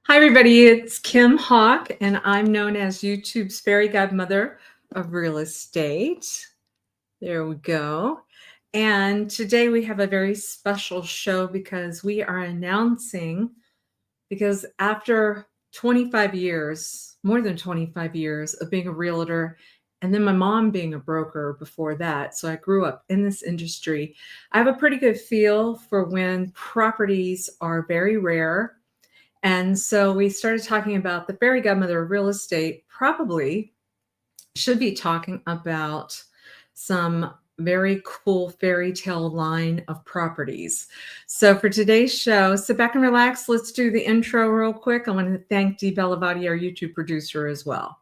Hi, everybody. It's Kim Hawk, and I'm known as YouTube's fairy godmother of real estate. There we go. And today we have a very special show because we are announcing, because after 25 years, more than 25 years of being a realtor, and then my mom being a broker before that, so I grew up in this industry, I have a pretty good feel for when properties are very rare. And so we started talking about the fairy godmother of real estate probably should be talking about some very cool fairy tale line of properties. So for today's show, sit back and relax. Let's do the intro real quick. I want to thank Dee Bellavati, our YouTube producer, as well.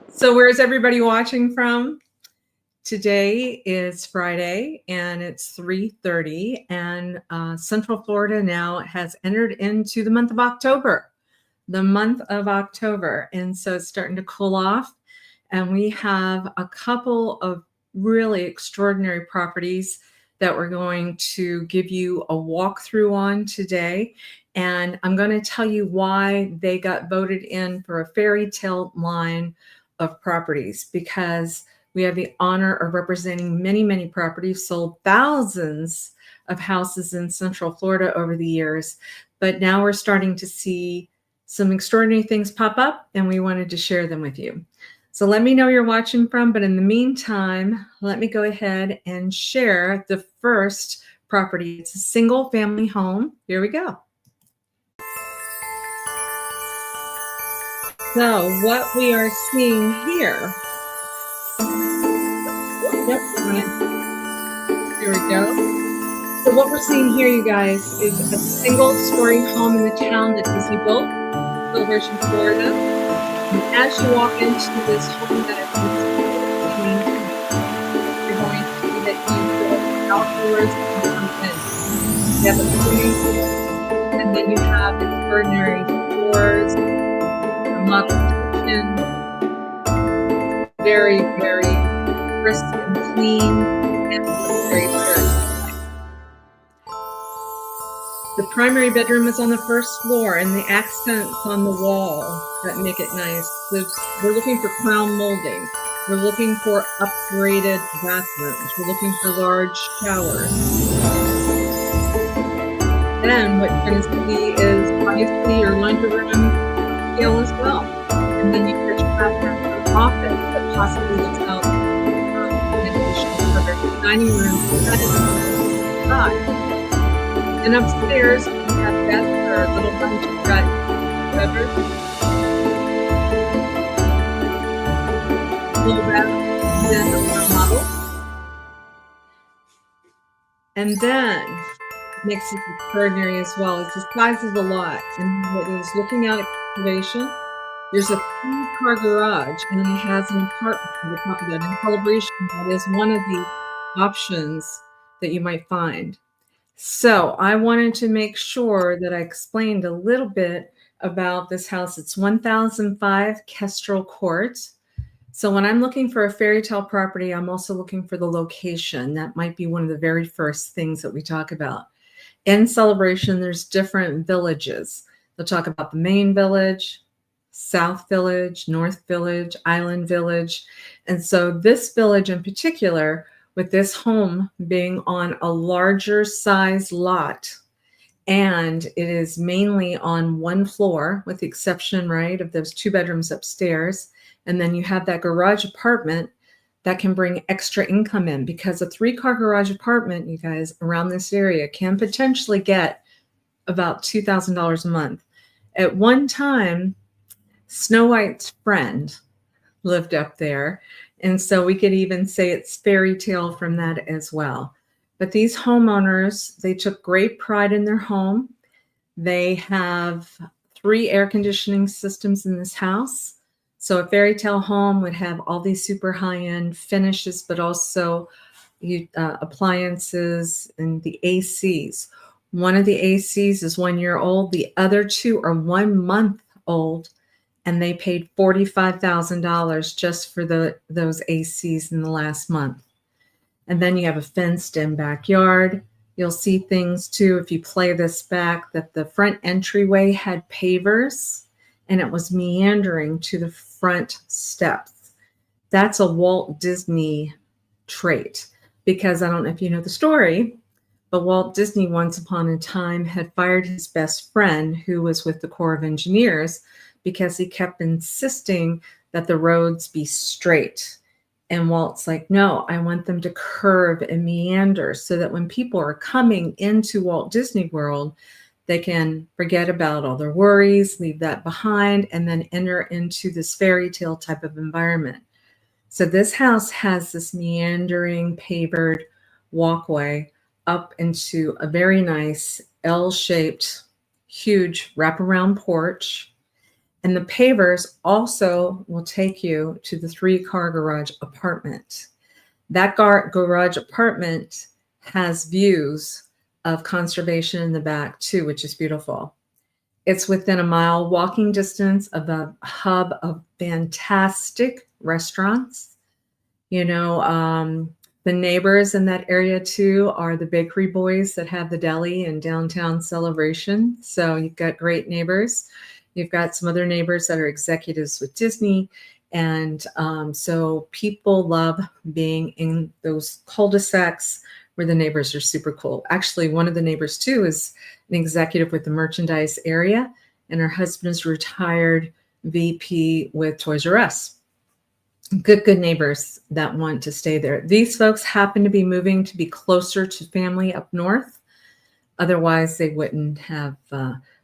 So where's everybody watching from? Today is Friday and it's 3:30 and Central Florida now has entered into the month of October, And so it's starting to cool off. And we have a couple of really extraordinary properties that we're going to give you a walkthrough on today. And I'm going to tell you why they got voted in for a fairy tale line of properties, because we have the honor of representing many, many properties, sold thousands of houses in Central Florida over the years. But now we're starting to see some extraordinary things pop up, and we wanted to share them with you. So let me know you're watching from, but in the meantime, let me go ahead and share the first property. It's a single family home. Here we go. So what we are seeing here, here we go. So what we're seeing here, you guys, is a single-story home in the town that Disney built, Celebration, Florida. And as you walk into this home that is you're going to see that you go outdoors and come in. You have a swimming pool, and then you have extraordinary floors, a model kitchen, very, very crisp and clean, and very nice. The primary bedroom is on the first floor, and the accents on the wall that make it nice. We're looking for crown molding. We're looking for upgraded bathrooms. We're looking for large showers. Then what you're going to see is obviously your laundry room scale as well. And then you get your bathroom for an office that possibly looks out dining room side. And upstairs we have beds for a little bunch of bedrooms. Little bed, then a model. And then it makes it extraordinary as well. It's the size of the lot. And what is looking out at elevation, there's a 3-car garage, and it has an apartment on the top of that. In Celebration, that is one of the options that you might find. So I wanted to make sure that I explained a little bit about this house. It's 1005 Kestrel Court. So when I'm looking for a fairy tale property, I'm also looking for the location. That might be one of the very first things that we talk about. In Celebration, there's different villages. They'll talk about the main village, South Village, North Village, Island Village. And so this village in particular, with this home being on a larger size lot, and it is mainly on one floor, with the exception, right, of those 2 bedrooms upstairs. And then you have that garage apartment that can bring extra income in, because a 3-car garage apartment, you guys, around this area can potentially get about $2,000 a month. At one time, Snow White's friend lived up there. And so we could even say it's fairy tale from that as well. But these homeowners, they took great pride in their home. They have 3 air conditioning systems in this house. So a fairy tale home would have all these super high-end finishes, but also appliances and the ACs. One of the ACs is 1 year old. The other 2 are 1 month old. And they paid $45,000 just for those ACs in the last month. And then you have a fenced-in backyard. You'll see things too, if you play this back, that the front entryway had pavers and it was meandering to the front steps. That's a Walt Disney trait, because I don't know if you know the story, but Walt Disney once upon a time had fired his best friend who was with the Corps of Engineers because he kept insisting that the roads be straight. And Walt's like, no, I want them to curve and meander so that when people are coming into Walt Disney World, they can forget about all their worries, leave that behind, and then enter into this fairy tale type of environment. So this house has this meandering pavered walkway up into a very nice L-shaped, huge wraparound porch. And the pavers also will take you to the 3-car garage apartment. That garage apartment has views of conservation in the back too, which is beautiful. It's within a mile walking distance of a hub of fantastic restaurants. The neighbors in that area too are the bakery boys that have the deli in downtown Celebration. So you've got great neighbors. You've got some other neighbors that are executives with Disney. And so people love being in those cul-de-sacs where the neighbors are super cool. Actually, one of the neighbors too is an executive with the merchandise area, and her husband is retired VP with Toys R Us. Good neighbors that want to stay there. These folks happen to be moving to be closer to family up north. Otherwise, they wouldn't have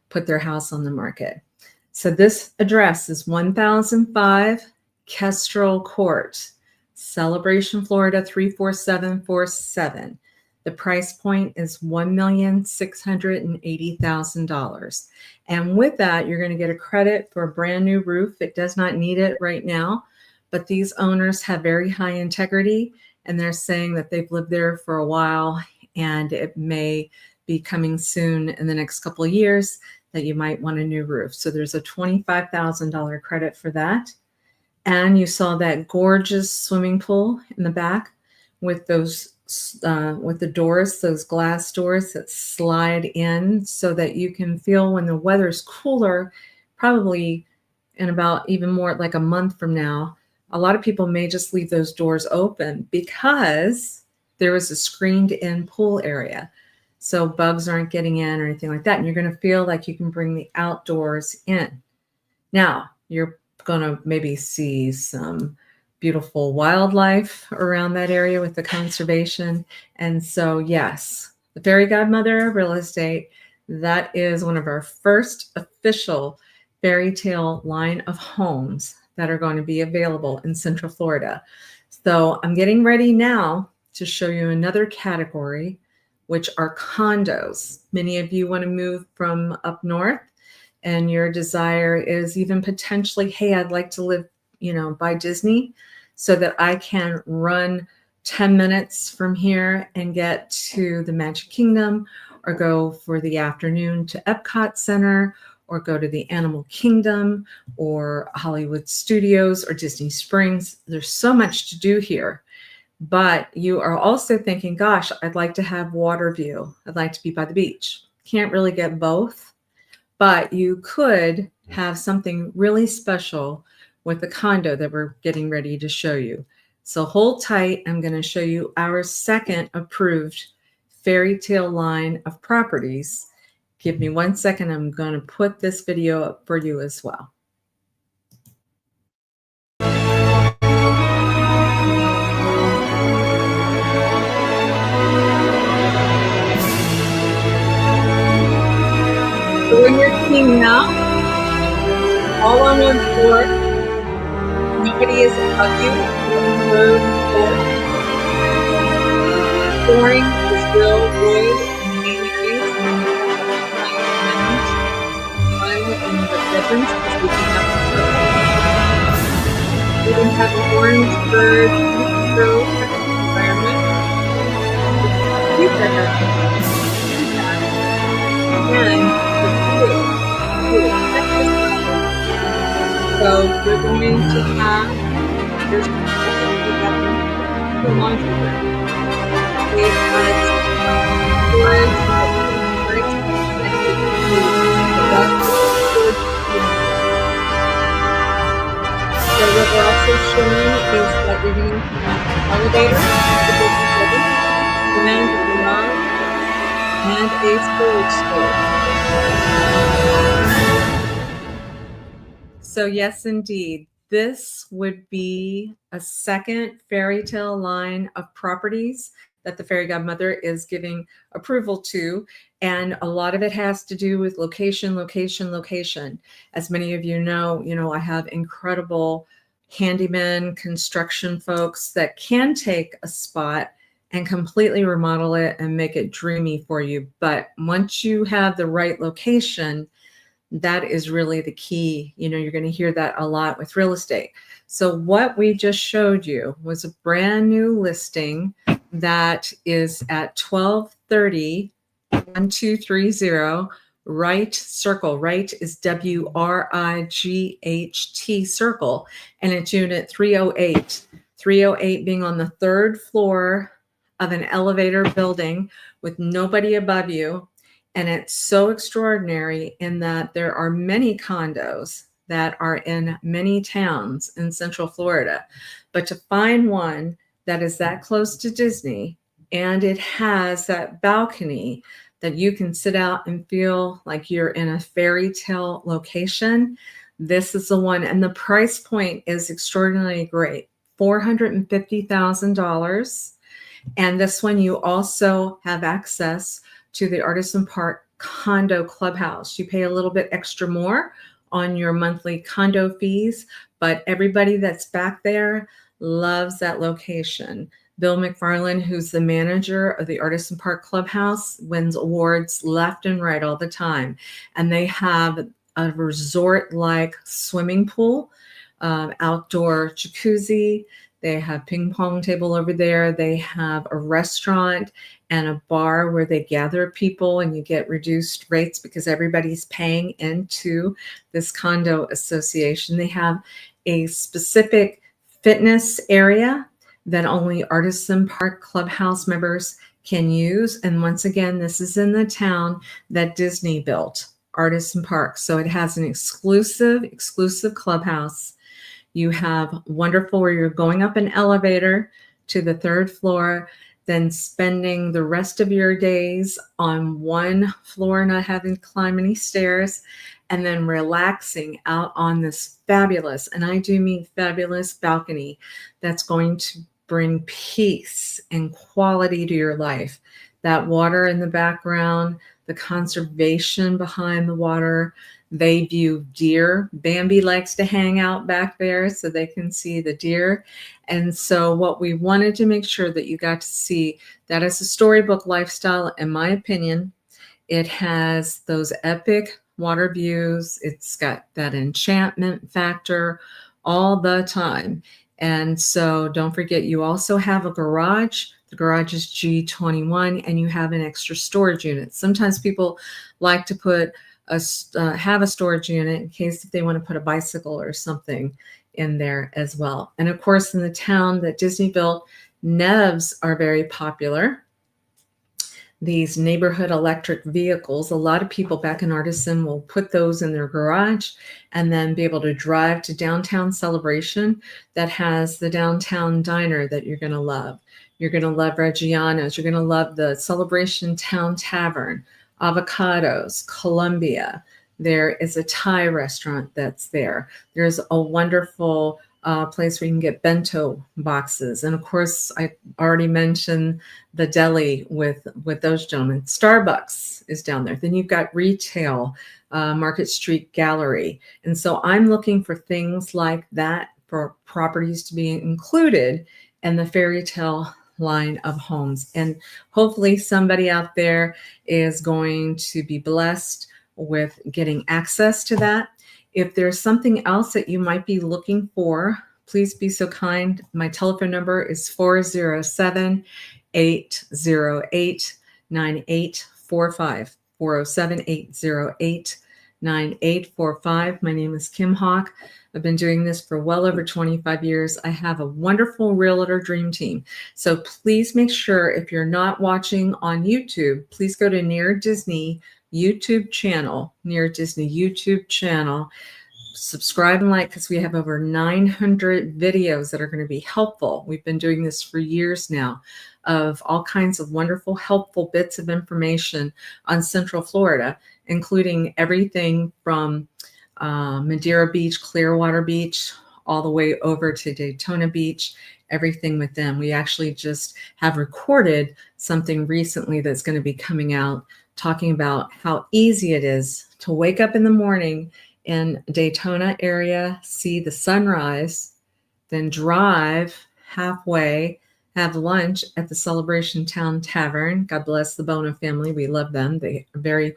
put their house on the market. So this address is 1005 Kestrel Court, Celebration, Florida 34747. The price point is $1,680,000. And with that, you're going to get a credit for a brand new roof. It does not need it right now, but these owners have very high integrity, and they're saying that they've lived there for a while, and it may be coming soon in the next couple of years that you might want a new roof. So there's a $25,000 credit for that. And you saw that gorgeous swimming pool in the back with those with the doors, those glass doors that slide in so that you can feel when the weather's cooler, probably in about even more like a month from now, a lot of people may just leave those doors open because there is a screened in pool area. So bugs aren't getting in or anything like that. And you're going to feel like you can bring the outdoors in. Now, you're going to maybe see some beautiful wildlife around that area with the conservation. And so, yes, the Fairy Godmother Real Estate, that is one of our first official fairy tale line of homes that are going to be available in Central Florida. So I'm getting ready now to show you another category, which are condos. Many of you want to move from up north, and your desire is even potentially, hey, I'd like to live, by Disney so that I can run 10 minutes from here and get to the Magic Kingdom, or go for the afternoon to Epcot Center, or go to the Animal Kingdom or Hollywood Studios or Disney Springs. There's so much to do here. But you are also thinking, gosh, I'd like to have water view. I'd like to be by the beach. Can't really get both, but you could have something really special with the condo that we're getting ready to show you. So hold tight. I'm going to show you our second approved fairy tale line of properties. Give me 1 second. I'm going to put this video up for you as well. So when you're seeing now, all on one floor, nobody is above you, flooring is real wood and main areas, in the bedrooms, because we can have an orange bird environment. And so you're going to have your a laundry room. It has storage that you can very connect it to the bathroom storage unit. So what we're also showing is that you're gonna have an elevator to the building and a garage and a storage space. So yes, indeed, this would be a second fairy tale line of properties that the fairy godmother is giving approval to. And a lot of it has to do with location, location, location. As many of you know, I have incredible handyman construction folks that can take a spot and completely remodel it and make it dreamy for you. But once you have the right location, that is really the key. You know, you're going to hear that a lot with real estate. So what we just showed you was a brand new listing that is at 1230 1230 Wright Circle. Wright is WRIGHT Circle, and it's unit 308. 308 being on the third floor of an elevator building with nobody above you. And it's so extraordinary in that there are many condos that are in many towns in Central Florida. But to find one that is that close to Disney and it has that balcony that you can sit out and feel like you're in a fairy tale location, this is the one. And the price point is extraordinarily great, $450,000. And this one, you also have access to the Artisan Park condo clubhouse. You pay a little bit extra more on your monthly condo fees, but everybody that's back there loves that location. Bill McFarland, who's the manager of the Artisan Park Clubhouse, wins awards left and right all the time. And they have a resort-like swimming pool, outdoor jacuzzi. They have ping pong table over there. They have a restaurant and a bar where they gather people and you get reduced rates because everybody's paying into this condo association. They have a specific fitness area that only Artisan Park Clubhouse members can use. And once again, this is in the town that Disney built, Artisan Park. So it has an exclusive clubhouse. You have wonderful where you're going up an elevator to the third floor, then spending the rest of your days on one floor, not having to climb any stairs, and then relaxing out on this fabulous, and I do mean fabulous, balcony that's going to bring peace and quality to your life. That water in the background, the conservation behind the water. They view deer. Bambi likes to hang out back there so they can see the deer. And so what we wanted to make sure that you got to see, that is a storybook lifestyle, in my opinion. It has those epic water views. It's got that enchantment factor all the time. And so don't forget, you also have a garage. The garage is G21, and you have an extra storage unit. Sometimes people like to put have a storage unit in case if they want to put a bicycle or something in there as well. And of course, in the town that Disney built, NEVs are very popular. These neighborhood electric vehicles, a lot of people back in Artisan will put those in their garage and then be able to drive to downtown Celebration that has the downtown diner that you're going to love. You're going to love Reggiano's. You're going to love the Celebration Town Tavern, Avocados, Columbia. There is a Thai restaurant that's there. There's a wonderful place where you can get bento boxes. And of course, I already mentioned the deli with those gentlemen. Starbucks is down there. Then you've got retail, Market Street Gallery. And so I'm looking for things like that for properties to be included in the fairy tale line of homes. And hopefully somebody out there is going to be blessed with getting access to that. If there's something else that you might be looking for, please be so kind. My telephone number is 407-808-9845. 407-808-9845. 9845. My name is Kim Hawk. I've been doing this for well over 25 years. I have a wonderful realtor dream team. So please make sure, if you're not watching on YouTube, please go to Near Disney YouTube channel, subscribe and like, because we have over 900 videos that are going to be helpful. We've been doing this for years now, of all kinds of wonderful, helpful bits of information on Central Florida, including everything from Madeira Beach, Clearwater Beach, all the way over to Daytona Beach, everything with them. We actually just have recorded something recently that's going to be coming out, talking about how easy it is to wake up in the morning in Daytona area, see the sunrise, then drive halfway, have lunch at the Celebration Town Tavern. God bless the Bona family. We love them. They are very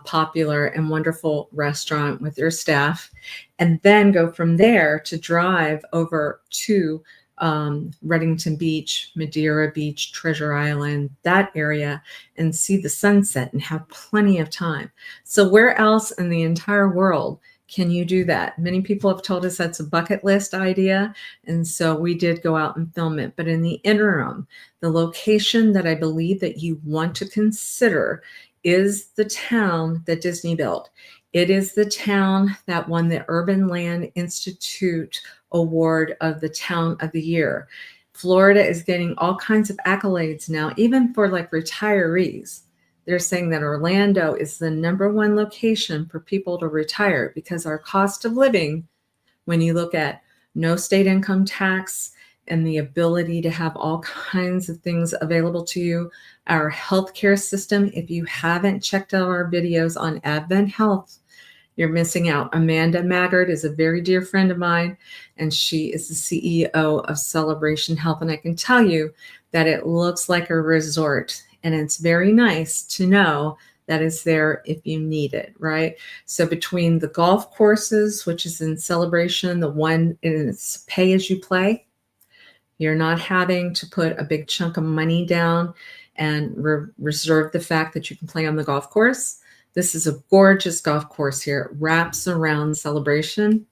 popular and wonderful restaurant with their staff. And then go from there to drive over to Reddington Beach, Madeira Beach, Treasure Island, that area, and see the sunset and have plenty of time. So where else in the entire world can you do that? Many people have told us that's a bucket list idea. And so we did go out and film it. But in the interim, the location that I believe that you want to consider is the town that Disney built. It is the town that won the Urban Land Institute Award of the Town of the Year. Florida is getting all kinds of accolades now, even for like retirees. They're saying that Orlando is the #1 location for people to retire because our cost of living, when you look at no state income tax and the ability to have all kinds of things available to you, our healthcare system, if you haven't checked out our videos on Advent Health, you're missing out. Amanda Maggard is a very dear friend of mine, and she is the CEO of Celebration Health. And I can tell you that it looks like a resort, and it's very nice to know that it's there if you need it, right? So between the golf courses, which is in Celebration, the one is pay as you play, you're not having to put a big chunk of money down and reserve the fact that you can play on the golf course. This is a gorgeous golf course here. It wraps around Celebration.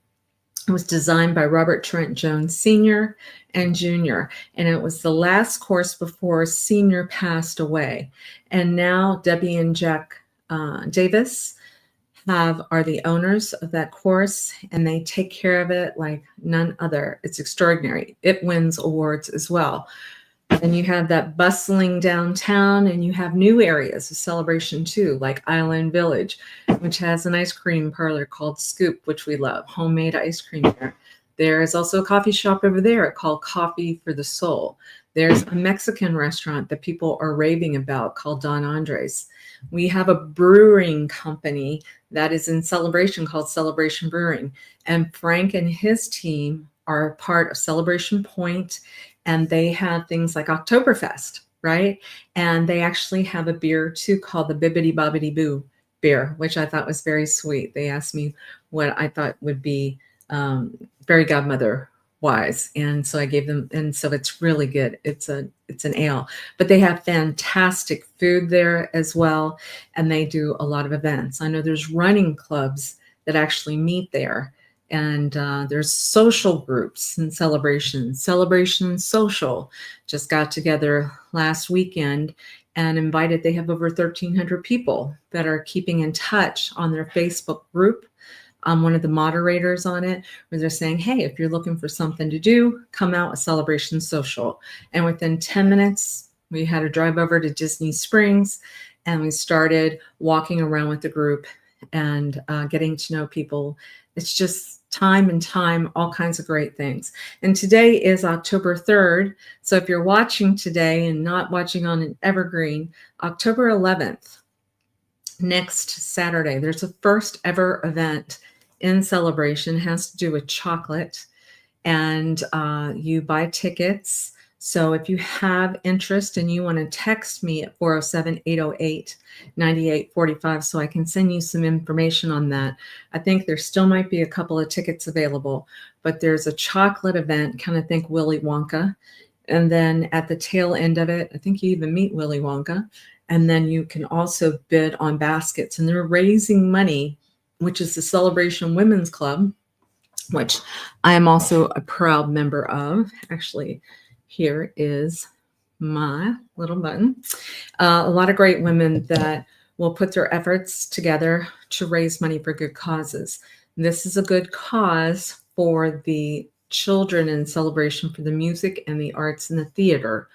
It was designed by Robert Trent Jones Sr. and Jr., and it was the last course before Sr. passed away. And now Debbie and Jack Davis are the owners of that course, and they take care of it like none other. It's extraordinary. It wins awards as well. And you have that bustling downtown, and you have new areas of Celebration too, like Island Village, which has an ice cream parlor called Scoop, which we love, homemade ice cream there. There is also a coffee shop over there called Coffee for the Soul. There's a Mexican restaurant that people are raving about called Don Andres. We have a brewing company that is in Celebration called Celebration Brewing. And Frank and his team are part of Celebration Point, and they have things like Oktoberfest, right? And they actually have a beer too called the Bibbidi Bobbidi Boo beer, which I thought was very sweet. They asked me what I thought would be very Godmother wise, and so I gave them, and so it's really good. It's an ale, but they have fantastic food there as well, and they do a lot of events. I know there's running clubs that actually meet there. And there's social groups and celebrations. Celebration Social just got together last weekend and invited, they have over 1,300 people that are keeping in touch on their Facebook group. I'm one of the moderators on it, where they're saying, hey, if you're looking for something to do, come out with Celebration Social. And within 10 minutes, we had a drive over to Disney Springs, and we started walking around with the group and getting to know people. It's just time and time, all kinds of great things. And today is October 3rd. So if you're watching today and not watching on an evergreen, October 11th, next Saturday, there's a first ever event in Celebration. It has to do with chocolate, and you buy tickets. So if you have interest and you want to text me at 407-808-9845 so I can send you some information on that. I think there still might be a couple of tickets available, but there's a chocolate event, kind of think Willy Wonka. And then at the tail end of it, I think you even meet Willy Wonka. And then you can also bid on baskets, and they're raising money which is the Celebration Women's Club, which I am also a proud member of. Actually, here is my little button. A lot of great women that will put their efforts together to raise money for good causes. This is a good cause for the children in Celebration for the music and the arts and the theater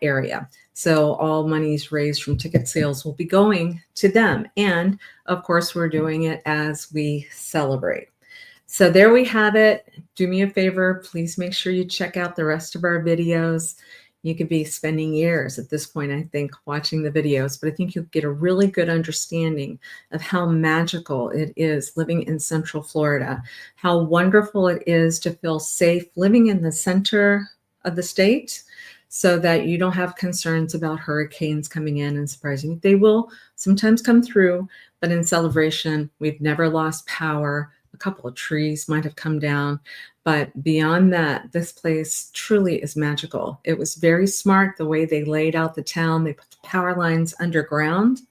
area. So all monies raised from ticket sales will be going to them. And of course, we're doing it as we celebrate. So there we have it. Do me a favor, please make sure you check out the rest of our videos. You could be spending years at this point, I think, watching the videos, but I think you'll get a really good understanding of how magical it is living in Central Florida, how wonderful it is to feel safe living in the center of the state so that you don't have concerns about hurricanes coming in and surprising you. They will sometimes come through, but in Celebration, we've never lost power. A couple of trees might have come down, but beyond that, this place truly is magical. It was very smart the way they laid out the town. They put the power lines underground,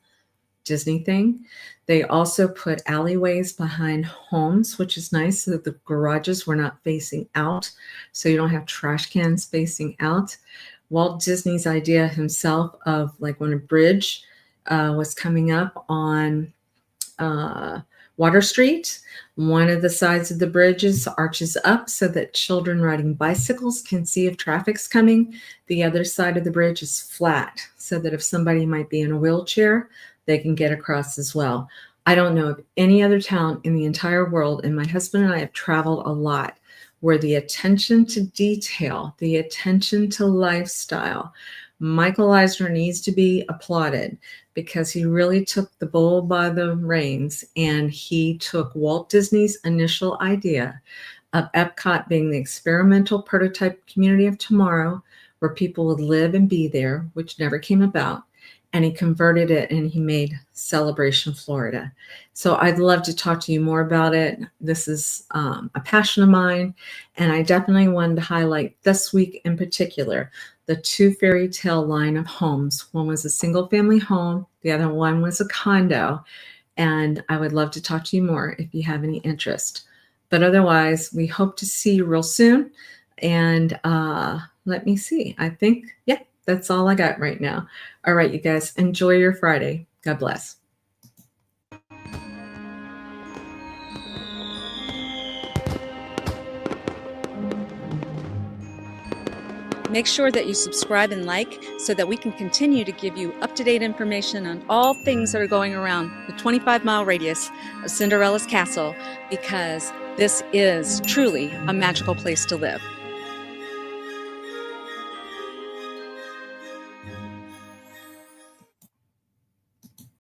Disney thing. They also put alleyways behind homes, which is nice, so that the garages were not facing out, so you don't have trash cans facing out. Walt Disney's idea himself of like when a bridge was coming up on Water Street, one of the sides of the bridges arches up so that children riding bicycles can see if traffic's coming. The other side of the bridge is flat so that if somebody might be in a wheelchair, they can get across as well. I don't know of any other town in the entire world, and my husband and I have traveled a lot, where the attention to detail, the attention to lifestyle, Michael Eisner needs to be applauded because he really took the bull by the reins, and he took Walt Disney's initial idea of Epcot being the experimental prototype community of tomorrow where people would live and be there, which never came about. And he converted it and he made Celebration Florida. So I'd love to talk to you more about it. This is a passion of mine. And I definitely wanted to highlight this week in particular, the two FairyTale line of homes. One was a single family home. The other one was a condo. And I would love to talk to you more if you have any interest. But otherwise, we hope to see you real soon. And let me see. I think, yeah, that's all I got right now. All right, you guys, enjoy your Friday. God bless. Make sure that you subscribe and like so that we can continue to give you up-to-date information on all things that are going around the 25-mile radius of Cinderella's castle, because this is truly a magical place to live.